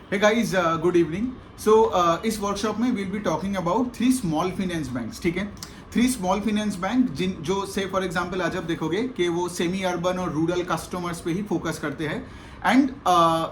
Hey guys, good evening. So इस workshop में we'll be talking about three small finance banks. ठीक है, three small finance bank जिन जो से फॉर एग्जांपल आज आप देखोगे कि वो सेमी अर्बन और रूरल कस्टमर्स पे ही फोकस करते हैं. एंड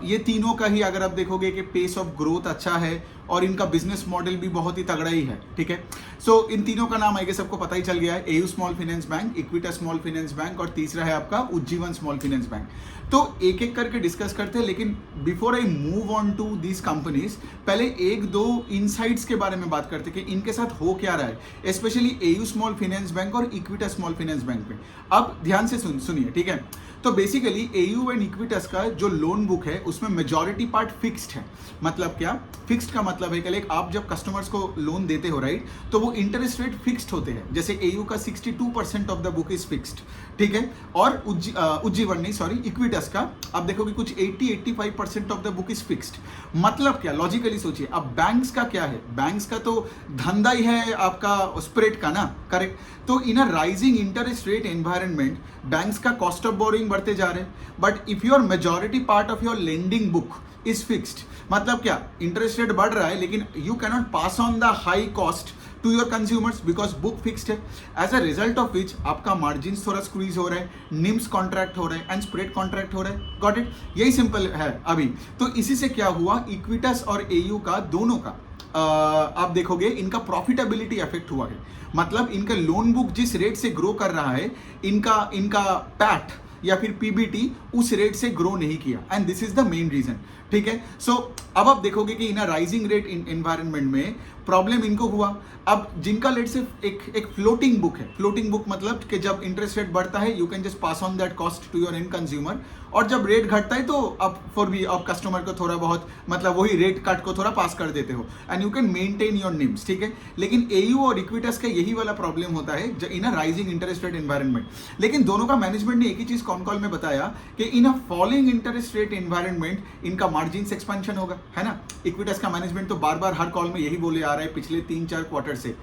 ये तीनों का ही अगर आप देखोगे कि पेस ऑफ ग्रोथ अच्छा है और इनका बिजनेस मॉडल भी बहुत ही तगड़ा ही है. ठीक है, सो इन तीनों का नाम आई गेस सबको पता ही चल गया है. AU small finance bank, इक्विटा small finance bank और तीसरा है आपका उज्जीवन स्मॉल फाइनेंस बैंक. तो एक एक करके डिस्कस करते हैं, लेकिन before I move on to these companies पहले एक दो इनसाइट्स के बारे में बात करते हैं कि इनके साथ हो क्या रहा है, specially AU small finance bank और इक्विटा स्मॉल फाइनेंस बैंक में. अब ध्यान से सुनिए. ठीक है, तो बेसिकली एयू एंड इक्विटस का जो लोन बुक है उसमें मेजॉरिटी पार्ट फिक्स्ड है. मतलब क्या फिक्स्ड का मतलब है कि लाइक आप जब कस्टमर्स को लोन देते हो राइट, तो वो इंटरेस्ट रेट फिक्स्ड होते हैं. जैसे एयू का 62% of the book is fixed. ठीक है, और उज्जीवन नहीं सॉरी इक्विटस का आप देखोगे कुछ 80-85% of the book is fixed. मतलब क्या, लॉजिकली सोचिए. अब बैंक्स का क्या है, बैंक्स का तो धंधा ही है आपका स्प्रेड का ना, करेक्ट. तो in a rising interest rate environment banks का कॉस्ट ऑफ बोरिंग बढ़ते जा रहे हैं. But if your majority part of your lending book is fixed, मतलब क्या इंटरेस्ट रेट बढ़ रहा है लेकिन you cannot pass on the high cost to your consumers because book fixed है. As a result of which आपका margin थोड़ा squeeze हो रहा है, निम्स कॉन्ट्रैक्ट हो रहे हैं एंड स्प्रेड कॉन्ट्रैक्ट हो रहा है. गॉट इट, यही सिंपल है अभी. तो इसी से क्या हुआ, इक्विटस और एयू का दोनों का आप देखोगे इनका प्रॉफिटेबिलिटी अफेक्ट हुआ है. मतलब इनका लोन बुक जिस रेट से ग्रो कर रहा है, इनका पैट या फिर पीबीटी उस रेट से ग्रो नहीं किया. And this is the main reason. ठीक है, सो अब आप देखोगे कि इन राइजिंग रेट एनवायरनमेंट में प्रॉब्लम इनको हुआ. अब जिनका लेट से एक फ्लोटिंग बुक है, फ्लोटिंग बुक मतलब कि जब इंटरेस्ट रेट बढ़ता है you can just pass on that cost to your end consumer, और जब रेट घटता है तो आप फॉर भी आप कस्टमर को थोड़ा बहुत मतलब वही रेट कट को थोड़ा पास कर देते हो and you can maintain your NIMS. ठीक है, लेकिन एयू और इक्विटस का यही वाला प्रॉब्लम होता है in a rising interest rate environment. लेकिन दोनों का मैनेजमेंट ने एक ही चीज कॉन कॉल में बताया कि in a falling interest rate environment इनका मार्जिन एक्सपेंशन होगा, है ना. इक्विटस का मैनेजमेंट तो बार बार हर कॉल में यही बोले आ रहा है पिछले 3-4 क्वार्टर से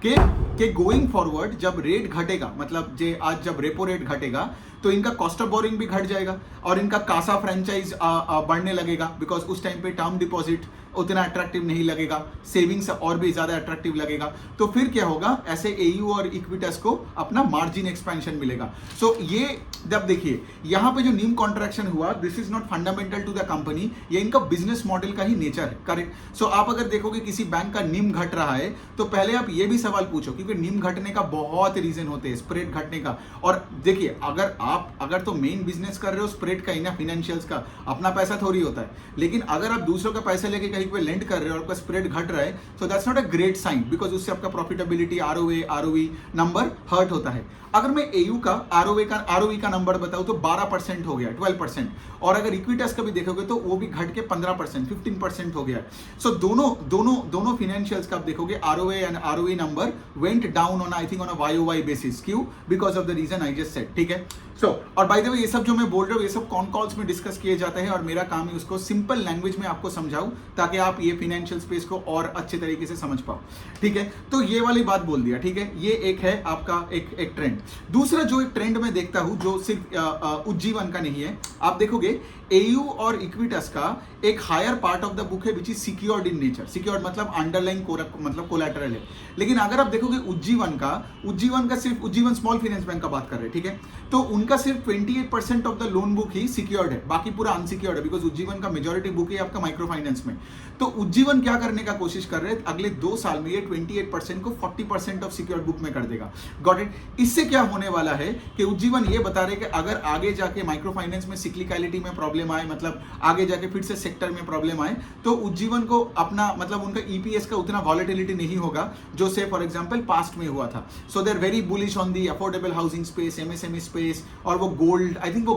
कि गोइंग फॉरवर्ड जब रेट घटेगा, मतलब जे आज जब रेपो रेट घटेगा तो इनका कॉस्ट ऑफ बोरिंग भी घट जाएगा और इनका कासा फ्रेंचाइज बढ़ने लगेगा बिकॉज उस टाइम पे टर्म डिपॉजिट उतना अट्रैक्टिव नहीं लगेगा, सेविंग्स और भी ज्यादा अट्रैक्टिव लगेगा. तो फिर क्या होगा, ऐसे एयू और इक्विटस को अपना मार्जिन एक्सपेंशन मिलेगा. सो ये जब देखिए यहाँ पे जो नीम कॉन्ट्रैक्शन हुआ, this is not fundamental to the company, ये इनका बिजनेस मॉडल का ही नेचर है. करेक्ट. सो आप अगर देखोगे किसी बैंक का नीम घट रहा है तो पहले आप ये भी सवाल पूछो, क्योंकि नीम घटने का बहुत रीजन होते हैं, स्प्रेड घटने का. और देखिए अगर तो मेन बिजनेस कर रहे हो स्प्रेड का, इना फाइनेंशियल्स का अपना पैसा थोड़ी होता है, लेकिन अगर आप दूसरों का पैसा लेके कहीं पे लेंड कर रहे हो और आपका स्प्रेड घट रहा है, so that's not a great sign because उससे आपका प्रॉफिटेबिलिटी आरओई नंबर हर्ट होता है. अगर मैं एयू का आरओई का नंबर बताऊं तो 12% हो गया, 12%. और अगर इक्विटस का भी देखोगे तो वो भी घट के 15%, 15% हो गया. सो दोनों फाइनेंशियल्स का आप देखोगे ROA and ROE number went down on I think on a YOY basis. क्यों? Because of the reason I just said. ठीक है, सो और बाय द वे ये सब जो मैं बोल रहा हूँ ये सब कॉन कॉल्स में डिस्कस किए जाते हैं और मेरा काम है उसको सिंपल लैंग्वेज में आपको समझाऊं ताकि आप ये फाइनेंशियल स्पेस को और अच्छे तरीके से समझ पाओ. ठीक है, तो ये वाली बात बोल दिया. ठीक है, ये एक है आपका एक ट्रेंड. दूसरा जो एक ट्रेंड मैं देखता हूं जो सिर्फ उज्जीवन का नहीं है, आप देखोगे एयू और इक्विटस का एक higher part of the book है which is secured in nature. Secured मतलब अंडरलाइन मतलब कोलैटरल है. लेकिन अगर आप देखोगे उज्जीवन का सिर्फ उज्जीवन स्मॉल फाइनेंस बैंक का बात कर रहे हैं. ठीक है, तो उनका सिर्फ 28% of the loan book he secured है, बाकी पूरा अनसिक्योर्ड है बिकॉज उज्जीवन का मेजॉरिटी बुक है आपका माइक्रो फाइनेंस में. तो उज्जीवन क्या करने का कोशिश कर रहे हैं, अगले 2 साल में ये 28% को 40% ऑफ सिक्योर्ड बुक में कर देगा. Got it. इससे क्या होने वाला है कि उज्जीवन ये बता रहे कि अगर आगे जाके माइक्रो फाइनेंस में सिक्लिकलिटी में प्रॉब्लम आए, मतलब आगे जाके फिर से सेक्टर में प्रॉब्लम आए, तो उज्जीवन को अपना मतलब उनका ईपीएस का उतना वॉलेटिलिटी नहीं होगा जो से फॉर एग्जांपल पास्ट में हुआ था. So they are very bullish on the affordable housing space, MSME space, और वो गोल्ड, आई थिंक वो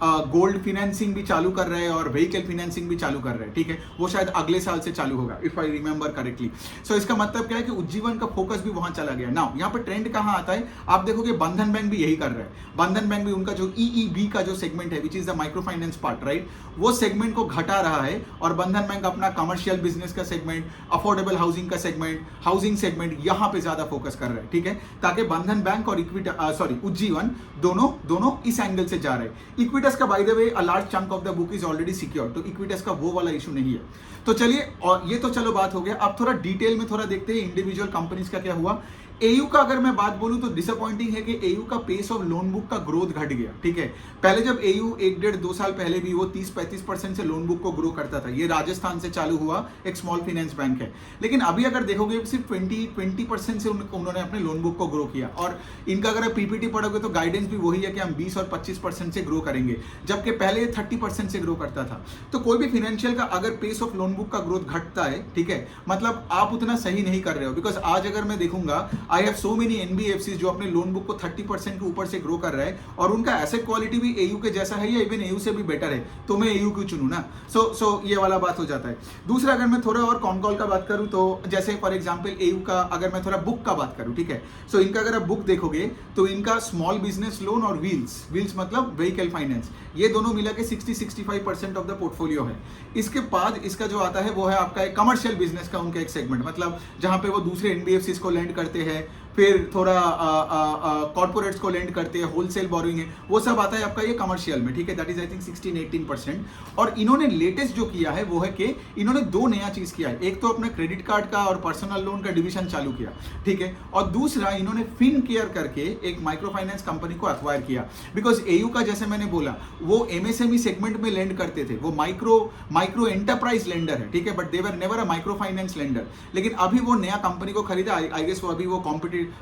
गोल्ड फाइनेंसिंग भी चालू कर रहे हैं और व्हीकल फाइनेंसिंग भी चालू कर रहे हैं. ठीक है, वो शायद अगले साल से चालू होगा इफ आई रिमेंबर करेक्टली. सो इसका मतलब क्या है कि उज्जीवन का फोकस भी वहां चला गया. नाउ यहाँ पे ट्रेंड कहां आता है, आप देखोगे बंधन बैंक भी यही कर रहा है. बंधन बैंक भी उनका जो ईईबी का जो सेगमेंट है which is the micro finance part right, वो सेगमेंट को घटा रहा है और बंधन बैंक अपना कमर्शियल बिजनेस का सेगमेंट, अफोर्डेबल हाउसिंग का सेगमेंट, हाउसिंग सेगमेंट यहां पे ज्यादा फोकस कर रहे हैं. ठीक है, ताकि बंधन बैंक और उज्जीवन दोनों इस एंगल से जा रहे हैं. इक्विटा इक्विटस का by the way a large chunk of the book is already secure, तो इक्विटस का वो वाला इशू नहीं है। तो चलिए, और ये तो चलो बात हो गया, अब थोड़ा डिटेल में थोड़ा देखते हैं इंडिविजुअल कंपनीज का क्या हुआ। एयू का अगर मैं बात बोलूं तो डिसअपॉइंटिंग है कि एयू का पेस ऑफ लोन बुक का ग्रोथ घट गया, ठीक है। पहले जब एयू 1-1.5-2 साल पहले भी वो 30-35% से लोन बुक को ग्रो करता था, ये राजस्थान से चालू हुआ, एक स्मॉल फाइनेंस बैंक है। लेकिन अभी अगर देखोगे सिर्फ 20% से उन्होंने अपने लोन बुक को ग्रो किया, और इनका अगर पीपीटी पढ़ोगे तो गाइडेंस भी वही है कि हम 20 और 25% से ग्रो करेंगे, जबकि पहले 30% से ग्रो करता था। तो कोई भी फाइनेंशियल का अगर पेस ऑफ लोन बुक का ग्रोथ घटता है, ठीक है, मतलब आप उतना सही नहीं कर रहे हो। बिकॉज आज अगर मैं देखूंगा, I have so many NBFC जो अपने लोन बुक को 30% के ऊपर से ग्रो कर रहा है, और उनका एसेट क्वालिटी भी एयू के जैसा है या इवन एयू से भी बेटर है, तो मैं एयू क्यों चुनूं ना। सो ये वाला बात हो जाता है। दूसरा, अगर मैं थोड़ा और कॉन-कॉल का बात करूं तो जैसे फॉर एग्जांपल एयू का अगर मैं थोड़ा बुक का बात करूं, ठीक है, सो इनका अगर आप बुक देखोगे तो इनका स्मॉल बिजनेस लोन और व्हील्स मतलब व्हीकल फाइनेंस, ये दोनों मिला के 60-65% ऑफ द पोर्टफोलियो है। इसके बाद इसका जो आता है वो है आपका एक कमर्शियल बिजनेस का उनका एक सेगमेंट, मतलब जहां पे वो दूसरे एनबीएफसी को लेंड करते हैं, फिर थोड़ा कॉर्पोरेट्स को लेंड करते हैं, होलसेल बोरोइंग है, वो सब आता है आपका ये कमर्शियल में, ठीक है। That is I think 16-18%। और इन्होंने लेटेस्ट जो किया है वो है कि इन्होंने दो नया चीज किया है। एक तो अपने क्रेडिट कार्ड का और पर्सनल लोन का डिवीजन चालू किया, ठीक है, और दूसरा इन्होंने फिन केयर करके एक माइक्रो फाइनेंस कंपनी को अक्वायर किया। बिकॉज एयू का जैसे मैंने बोला वो एमएसएमई सेगमेंट में लेंड करते थे, वो माइक्रो एंटरप्राइज लेंडर है, ठीक है, but they were never a micro finance lender. लेकिन अभी वो नया कंपनी को खरीदा, आई गेस वो अभी वो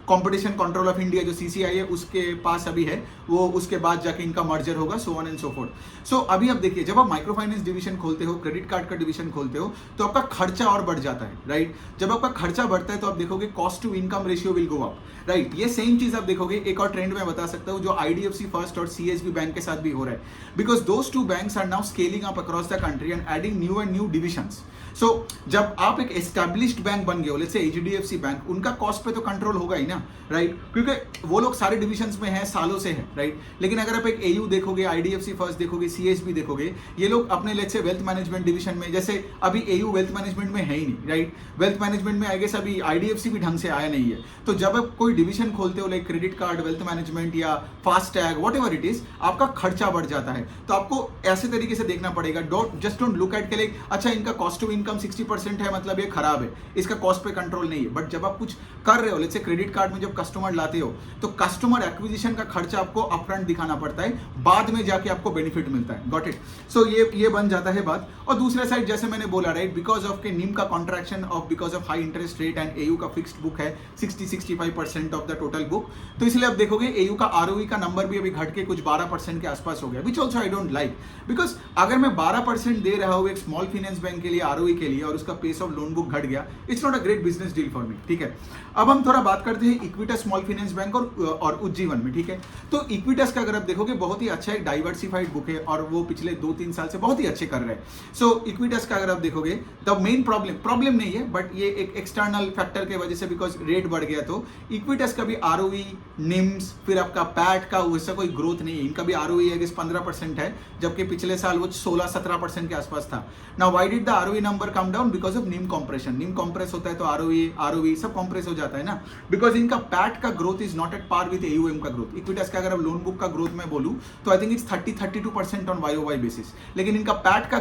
कॉम्पिटिशन कंट्रोल ऑफ इंडिया जो सीसीआई है उसके पास अभी है, वो उसके बाद जाके इनका मर्जर होगा, so on and so forth. So अभी आप देखिए, जब आप माइक्रो फाइनेंस डिवीजन खोलते हो, क्रेडिट कार्ड का डिवीजन खोलते हो, तो आपका खर्चा और बढ़ जाता है, राइट। जब आपका खर्चा बढ़ता है तो आप देखोगे cost to income ratio will go up, right. ये सेम चीज आप देखोगे, एक और ट्रेंड मैं बता सकता हूं जो आईडीएफसी फर्स्ट और सीएसबी बैंक के साथ भी हो रहा है, because those two banks are now scaling up across the country and adding new and new divisions. So जब आप एक एस्टैब्लिश्ड बैंक बन गए हो, लेट्स से एचडीएफसी बैंक, उनका कॉस्ट पे तो कंट्रोल होगा ही ना, राइट, क्योंकि वो लोग सारे डिविजन्स में हैं, सालों से है, राइट। लेकिन अगर आप एक एयू देखोगे, आईडीएफसी फर्स्ट देखोगे, सीएसबी देखोगे, ये लोग अपने let's say wealth management division में, जैसे अभी एयू वेल्थ मैनेजमेंट में है ही नहीं, राइट। वेल्थ मैनेजमेंट में आई गेस अभी आईडीएफसी भी ढंग से आया नहीं है। तो जब आप कोई डिवीजन खोलते हो, like credit card, wealth management या FASTag, whatever it is, आपका खर्चा बढ़ जाता है। तो आपको ऐसे तरीके से देखना पड़ेगा, जस्ट डोंट लुक एट के लाइक अच्छा इनका कॉस्ट टू इनकम 60% है, मतलब ये खराब है, इसका कॉस्ट पे कंट्रोल नहीं है। बट जब आप कुछ कर रहे हो, लेट्स से क्रेडिट कार्ड में जब कस्टमर लाते हो, तो कस्टमर एक्विजिशन का खर्चा आपको अपफ्रंट दिखाना पड़ता है, बाद में जाके आपको बेनिफिट मिलता है। Got it. सो ये बन जाता है बात। और दूसरे साइड जैसे मैंने बोला, राइट, बिकॉज ऑफ के निम का contraction of because of high interest rate and AU का फिक्स्ड बुक है 60-65% ऑफ द टोटल बुक, तो इसलिए आप देखोगे एयू का आरओई का नंबर भी अभी घट के कुछ 12% के आसपास हो गया, which also I don't like. Because अगर मैं 12% दे रहा हूँ एक स्मॉल फाइनेंस बैंक के लिए आरओई के लिए, और उसका पेस ऑफ लोन बुक घट गया, it's not a great business deal for me, ठीक है। अब हम थोड़ा बात करते हैं इक्विटस स्मॉल फाइनेंस बैंक और उज्जीवन में, ठीक है। तो इक्विटस का अगर आप देखोगे बहुत ही अच्छा एक डाइवर्सिफाइड बुक है, और वो पिछले 2-3 साल से बहुत ही अच्छे कर रहे हैं। सो इक्विटस का अगर आप देखोगे, द मेन प्रॉब्लम नहीं है, बट ये एक एक्सटर्नल फैक्टर के वजह से, बिकॉज रेट बढ़ गया, तो इक्विटस का भी आरओई, निम्स, फिर आपका पैट का वैसा कोई ग्रोथ नहीं है। इनका भी आरओई है 15% है, जबकि पिछले साल वो 16-17% के आसपास था। Now why did the ROE number come down? Because of निम कॉम्प्रेशन। निम कॉम्प्रेस होता है तो आरओई सब कॉम्प्रेस हो जाता है ना, बिकॉज इनका पैट का growth is not at par with AUM का ग्रोथ। इक्विटस का अगर आप लोन बुक का ग्रोथ में बोलूं तो I think it's 30-32% on YOY basis, लेकिन इनका पैट का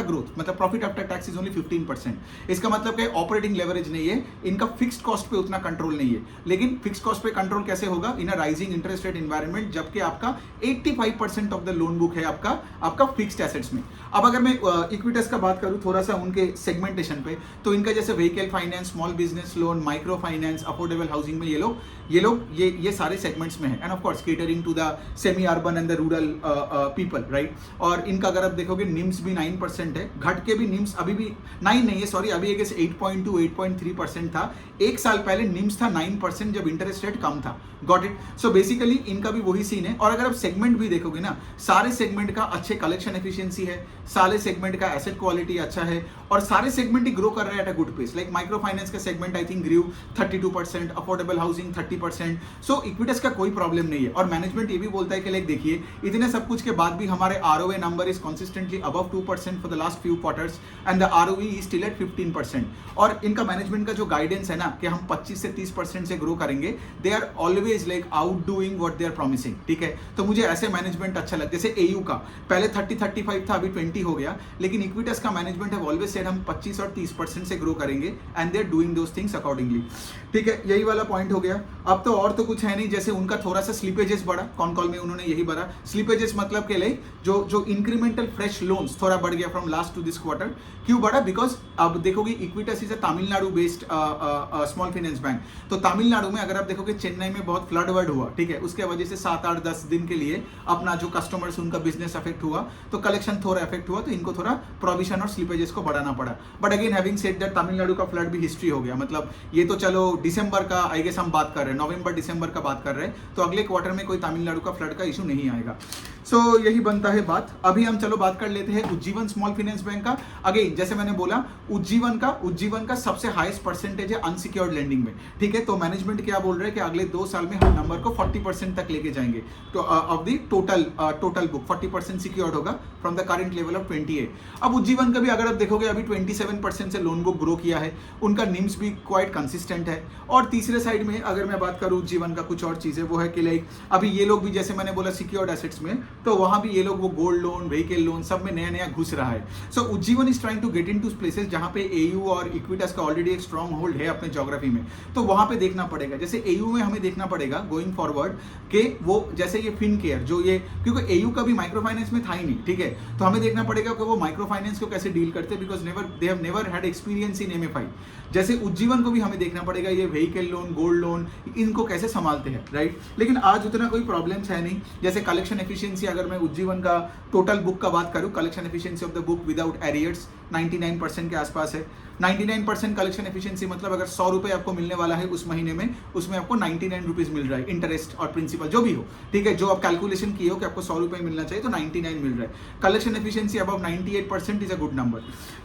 ग्रोथ मतलब profit after tax is only 15%। इसका मतलब कि ऑपरेटिंग लेवरेज नहीं है, इनका फिक्स्ड कॉस्ट पे उतना कंट्रोल नहीं है। लेकिन फिक्स्ड कॉस्ट पे कंट्रोल कैसे होगा in a rising interest rate environment, जबकि आपका 85% ऑफ द लोन बुक है आपका फिक्स्ड एसेट्स में। अब अगर मैं इक्विटस का बात करूं थोड़ा सा उनके सेगमेंटेशन पे, तो इनका जैसे vehicle finance, small business loan, micro finance, affordable housing में ये सारे सेगमेंट्स में है, and of course catering to the semi urban and the rural people, right. और इनका अगर आप देखोगे निम्स भी 9% है, घट के भी निम्स अभी भी 9 नहीं है, सॉरी, अभी 8.2-8.3% था। एक साल पहले निम्स था 9% जब इंटरेस्ट रेट कम था। Got it. सो बेसिकली इनका भी वही सीन है। और अगर आप सेगमेंट भी देखोगे ना, सारे सेगमेंट का अच्छे कलेक्शन एफिशिएंसी है, सारे सेगमेंट का एसेट क्वालिटी अच्छा है, और सारे सेगमेंट ही ग्रो कर रहे हैं at a good pace. Like micro finance का segment I think grew 32%, 40%, affordable housing 30%। So Equitas का कोई प्रॉब्लम नहीं है। और मैनेजमेंट ये भी बोलता है कि लाइक देखिए इतने सब कुछ के बाद भी हमारे ROA number is consistently above 2% for the last few quarters and the ROE is still at 15%। और इनका मैनेजमेंट का जो गाइडेंस है ना कि हम 25 से 30% से ग्रो करेंगे, they are always like out doing what they are promising. ठीक है, तो मुझे ऐसे मैनेजमेंट अच्छा लगता है। जैसे AU का पहले 30-35 था, अभी 20 हो गया, लेकिन इक्विटस का मैनेजमेंट है ऑलवेज सेड हम 25 और 30% से ग्रो करेंगे and they are doing those things accordingly. ठीक है, यही वाला पॉइंट हो गया। अब तो और तो कुछ है नहीं। जैसे उनका थोड़ा सा स्लिपेजेस बढ़ा, कॉन कॉल में उन्होंने यही बढ़ा। स्लिपेजेस मतलब के लिए जो इंक्रीमेंटल फ्रेश लोन्स थोड़ा बढ़ गया from last to this quarter. क्यों बढ़ा? बिकॉज अब देखोगे Equitas is a Tamil Nadu based small finance bank. तो तमिलनाडु में अगर आप देखोगे चेन्नई में बहुत फ्लड वर्ड हुआ, ठीक है, उसके वजह से 7-8-10 दिन के लिए अपना जो कस्टमर्स उनका बिजनेस अफेक्ट हुआ, तो कलेक्शन थोड़ा अफेक्ट हुआ, तो इनको थोड़ा प्रोविजन और स्लिपेजेस को बढ़ाना पड़ा। But again having said that Tamil Nadu का फ्लड भी हिस्ट्री हो गया। मतलब ये तो चलो दिसंबर का आई गेस हम बात कर रहे हैं, नवंबर दिसंबर का बात कर रहे हैं, तो अगले क्वार्टर में कोई तमिलनाडु का फ्लड का इशू नहीं आएगा। सो यही बनता है बात। अभी हम चलो बात कर लेते हैं उज्जीवन स्मॉल फाइनेंस बैंक का। अगेन जैसे मैंने बोला उज्जीवन का सबसे हाईएस्ट परसेंटेज है अनसिक्योर्ड लेंडिंग में। ठीक है, तो मैनेजमेंट क्या बोल रहे हैं कि अगले 2 साल में हम नंबर को 40% तक लेके जाएंगे। तो of the total book 40% secured होगा from the current level of 28। अब उज्जीवन का भी अगर आप देखोगे अभी 27% से लोन बुक ग्रो किया है, उनका निम्स भी क्वाइट कंसिस्टेंट है। और तीसरे साइड में अगर मैं बात करूं उज्जीवन का कुछ और चीजें, वो है कि लाइक अभी ये लोग भी जैसे मैंने बोला सिक्योर्ड एसेट्स में, तो वहां भी ये लोग वो गोल्ड लोन, व्हीकल लोन सब में नया नया घुस रहा है। So Ujjivan is trying to get into places जहां पे AU और इक्विटस का ऑलरेडी एक स्ट्रॉन्ग होल्ड है अपने ज्योग्राफी में, तो वहां पे देखना पड़ेगा। जैसे AU में हमें देखना पड़ेगा गोइंग फॉरवर्ड के वो जैसे ये फिनकेयर जो ये, क्योंकि AU का भी माइक्रो फाइनेंस में था ही नहीं, ठीक है, तो हमें देखना पड़ेगा कि वो माइक्रो फाइनेंस को कैसे डील करते हैं, because they have never had experience in MFI। जैसे उज्जीवन को भी हमें देखना पड़ेगा ये व्हीकल लोन, गोल्ड लोन, इनको कैसे संभालते हैं, राइट। लेकिन आज उतना कोई प्रॉब्लम्स है नहीं। जैसे कलेक्शन एफिशिएंसी अगर मैं उज्जीवन का टोटल बुक का बात करूं, collection efficiency of the book without arrears 99% के आसपास है। 99% कलेक्शन एफिशिएंसी मतलब अगर 100 रुपए आपको मिलने वाला है उस महीने में, उसमें आपको 99 रुपीज मिल रहा है, इंटरेस्ट और प्रिंसिपल जो भी हो, ठीक है, जो आप कैलकुलेशन किए हो कि आपको 100 रुपए मिलना चाहिए तो 99 मिल रहा है। Collection efficiency above 98% is a good number.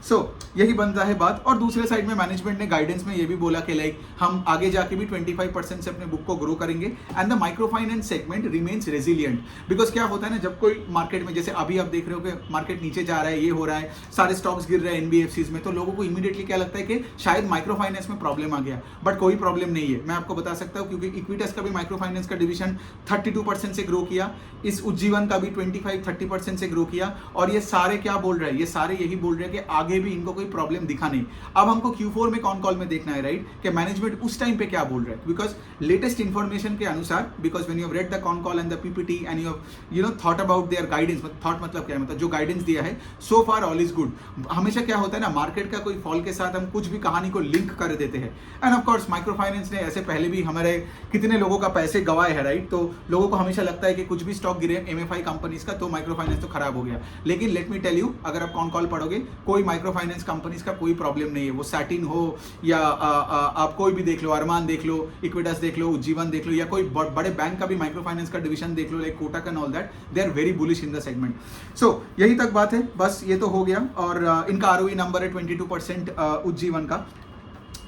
So यही बनता है बात। और दूसरे साइड में मैनेजमेंट ने गाइडेंस में ये भी बोला कि लाइक हम आगे जाके भी 25% से अपने बुक को ग्रो करेंगे and the micro finance segment remains resilient. Because क्या होता है ना, जब कोई मार्केट में, जैसे अभी आप देख रहे हो कि मार्केट नीचे जा रहा है, ये हो रहा है, सारे स्टॉक्स गिर रहे हैं NBFCs में, तो लोगों को इमीडिएटली क्या लगता है कि शायद माइक्रो फाइनेंस में प्रॉब्लम आ गया, बट कोई प्रॉब्लम नहीं है। मैं आपको बता सकता हूं क्योंकि इक्विटस का भी माइक्रो फाइनेंस का डिवीजन 32% से ग्रो किया, इस उज्जीवन का भी 25-30% से ग्रो किया। और ये सारे क्या बोल रहे हैं, ये सारे यही बोल रहे हैं कि आगे भी इनको कोई प्रॉब्लम दिखा नहीं। अब हमको Q4 में कॉन कॉल में देखना है, राइट, कि मैनेजमेंट उस टाइम पे क्या बोल रहा है, बिकॉज लेटेस्ट इंफॉर्मेशन के अनुसार, because when you have read the con call and the PPT and you know thought about their guidance, thought मतलब क्या है, मतलब जो गाइडेंस दिया है, सो फार ऑल इज गुड। हमेशा क्या होता है ना, मार्केट का कोई फॉल के साथ हम कुछ भी कहानी को लिंक कर देते हैं। And of course micro finance ने ऐसे पहले भी हमारे कितने लोगों का पैसे गवाए हैं, राइट। तो लोगों को हमेशा लगता है कि कुछ भी स्टॉक गिरे MFI कंपनीज का तो माइक्रो फाइनेंस तो खराब हो गया। लेकिन लेट मी टेल यू, अगर आप कॉन कॉल पढ़ोगे, कोई माइक्रो फाइनेंस कंपनीज का कोई प्रॉब्लम नहीं है। वो सैटिन हो या आप कोई भी देख लो, अरमान देख लो, इक्विटस देख लो, उज्जीवन देख लो, या कोई बड़े बैंक का भी माइक्रो फाइनेंस का डिवीजन देख लो, like Kotak and all that, they are very bullish in the segment. So यही तक बात है, बस ये तो हो गया। और इनका ROE नंबर है 22% उज्जीवन का।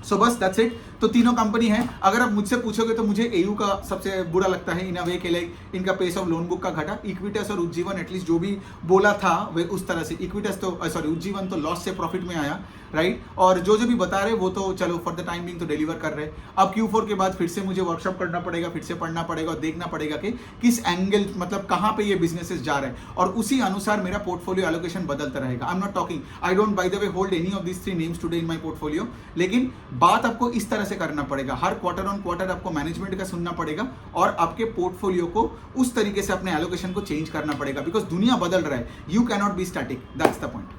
सो बस दैट्स इट। तो तीनों कंपनी है। अगर आप मुझसे पूछोगे तो मुझे AU का सबसे बुरा लगता है इन अ वे के, लाइक इनका पेस ऑफ लोन बुक का घटा। इक्विटस और उज्जीवन एटलीस्ट जो भी बोला था वे उस तरह से, इक्विटस तो उज्जीवन तो लॉस से प्रॉफिट में आया, राइट। और जो भी बता रहे वो तो चलो फॉर द टाइम बिंग तो डिलीवर कर रहे। अब Q4 के बाद फिर से मुझे वर्कशॉप करना पड़ेगा, फिर से पढ़ना पड़ेगा और देखना पड़ेगा कि किस एंगल, मतलब कहाँ पे ये बिजनेसेस जा रहे हैं, और उसी अनुसार मेरा पोर्टफोलियो एलोकेशन बदलता रहेगा। I am not talking, I don't by the way hold any of this 3 names today in my portfolio, लेकिन बात आपको इस तरह से करना पड़ेगा। हर क्वार्टर ऑन क्वार्टर आपको मैनेजमेंट का सुनना पड़ेगा और आपके पोर्टफोलियो को उस तरीके से अपने एलोकेशन को चेंज करना पड़ेगा, बिकॉज दुनिया बदल रहा है। You cannot be static, that's the point.